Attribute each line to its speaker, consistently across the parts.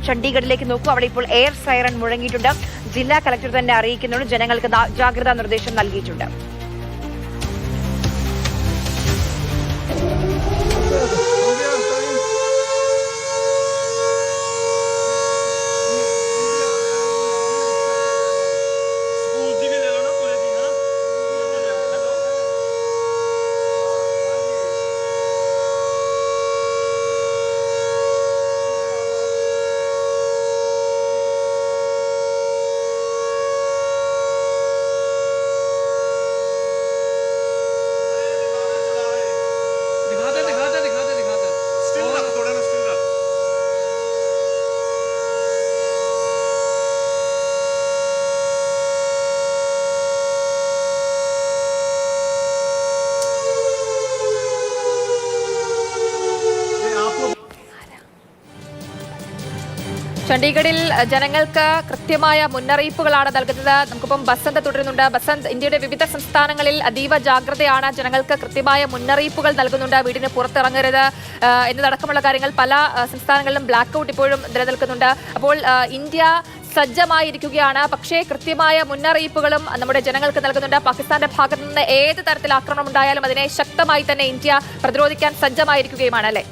Speaker 1: ചണ്ഡീഗഡിലേക്ക് നോക്കൂ. അവിടെ ഇപ്പോൾ എയർ സൈറൺ മുഴങ്ങിയിട്ടുണ്ട്. ജില്ലാ കളക്ടർ തന്നെ അറിയിക്കുന്നുണ്ട്, ജനങ്ങൾക്ക് ജാഗ്രതാ നിർദ്ദേശം നൽകിയിട്ടുണ്ട്. ചണ്ഡീഗഡിൽ ജനങ്ങൾക്ക് കൃത്യമായ മുന്നറിയിപ്പുകളാണ് നൽകുന്നത്. നമുക്കിപ്പം ബസന്ത് തുടരുന്നുണ്ട്. ബസന്ത്, ഇന്ത്യയുടെ വിവിധ സംസ്ഥാനങ്ങളിൽ അതീവ ജാഗ്രതയാണ്, ജനങ്ങൾക്ക് കൃത്യമായ മുന്നറിയിപ്പുകൾ നൽകുന്നുണ്ട്. വീടിന് പുറത്തിറങ്ങരുത് എന്നതടക്കമുള്ള കാര്യങ്ങൾ. പല സംസ്ഥാനങ്ങളിലും ബ്ലാക്ക് ഔട്ട് ഇപ്പോഴും നിലനിൽക്കുന്നുണ്ട്. അപ്പോൾ ഇന്ത്യ സജ്ജമായിരിക്കുകയാണ്. പക്ഷേ കൃത്യമായ മുന്നറിയിപ്പുകളും നമ്മുടെ ജനങ്ങൾക്ക് നൽകുന്നുണ്ട്. പാകിസ്ഥാന്റെ ഭാഗത്തു നിന്ന് ഏത് തരത്തിൽ ആക്രമണം ഉണ്ടായാലും അതിനെ ശക്തമായി തന്നെ ഇന്ത്യ പ്രതിരോധിക്കാൻ സജ്ജമായിരിക്കുകയുമാണ്, അല്ലേ?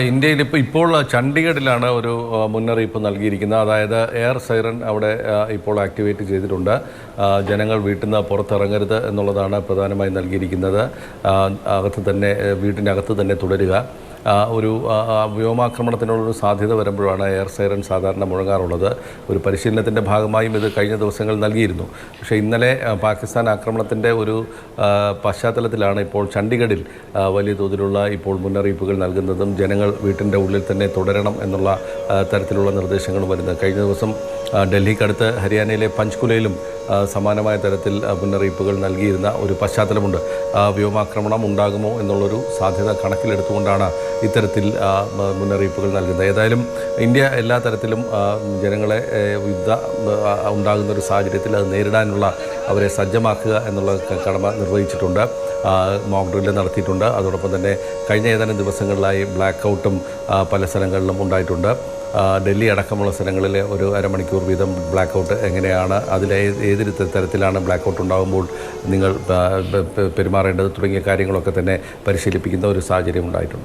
Speaker 2: ഇന്ത്യയിൽ ഇപ്പോൾ ചണ്ഡീഗഡിലാണ് ഒരു മുന്നറിയിപ്പ് നൽകിയിരിക്കുന്നത്. അതായത് എയർ സൈറൺ അവിടെ ഇപ്പോൾ ആക്ടിവേറ്റ് ചെയ്തിട്ടുണ്ട്. ജനങ്ങൾ വീട്ടിൽ നിന്ന് പുറത്തിറങ്ങരുത് എന്നുള്ളതാണ് പ്രധാനമായും നൽകിയിരിക്കുന്നത്. വീട്ടിനകത്ത് തന്നെ തുടരുക. ഒരു വ്യോമാക്രമണത്തിനുള്ളൊരു സാധ്യത വരുമ്പോഴാണ് എയർ സൈറൺ സാധാരണ മുഴങ്ങാറുള്ളത്. ഒരു പരിശീലനത്തിൻ്റെ ഭാഗമായും ഇത് കഴിഞ്ഞ ദിവസങ്ങൾ നൽകിയിരുന്നു. പക്ഷേ ഇന്നലെ പാകിസ്ഥാൻ ആക്രമണത്തിൻ്റെ ഒരു പശ്ചാത്തലത്തിലാണ് ഇപ്പോൾ ചണ്ഡീഗഡിൽ വലിയ തോതിലുള്ള ഇപ്പോൾ മുന്നറിയിപ്പുകൾ നൽകുന്നതും ജനങ്ങൾ വീട്ടിൻ്റെ ഉള്ളിൽ തന്നെ തുടരണം എന്നുള്ള തരത്തിലുള്ള നിർദ്ദേശങ്ങളും വരുന്നത്. കഴിഞ്ഞ ദിവസം ഡൽഹിക്കടുത്ത് ഹരിയാനയിലെ പഞ്ച്കുലയിലും സമാനമായ തരത്തിൽ മുന്നറിയിപ്പുകൾ നൽകിയിരുന്ന ഒരു പശ്ചാത്തലമുണ്ട്. വ്യോമാക്രമണം ഉണ്ടാകുമോ എന്നുള്ളൊരു സാധ്യത കണക്കിലെടുത്തുകൊണ്ടാണ് ഇത്തരത്തിൽ മുന്നറിയിപ്പുകൾ നൽകുന്നത്. ഏതായാലും ഇന്ത്യ എല്ലാ തരത്തിലും ജനങ്ങളെ ഉണ്ടാകുന്നൊരു സാഹചര്യത്തിൽ അത് നേരിടാനുള്ള അവരെ സജ്ജമാക്കുക എന്നുള്ള കടമ നിർവഹിച്ചിട്ടുണ്ട്. മോക്ക് ഡ്രില്ല് നടത്തിയിട്ടുണ്ട്. അതോടൊപ്പം തന്നെ കഴിഞ്ഞ ഏതാനും ദിവസങ്ങളിലായി ബ്ലാക്ക് ഔട്ടും പല സ്ഥലങ്ങളിലും ഉണ്ടായിട്ടുണ്ട്. ഡൽഹി അടക്കമുള്ള സ്ഥലങ്ങളിൽ ഒരു അരമണിക്കൂർ വീതം ബ്ലാക്ക് ഔട്ട് എങ്ങനെയാണ്, ഏതൊരു തരത്തിലാണ് ബ്ലാക്ക് ഔട്ട് ഉണ്ടാകുമ്പോൾ നിങ്ങൾ പെരുമാറേണ്ടത് തുടങ്ങിയ കാര്യങ്ങളൊക്കെ തന്നെ പരിശീലിപ്പിക്കുന്ന ഒരു സാഹചര്യം ഉണ്ടായിട്ടുണ്ട്.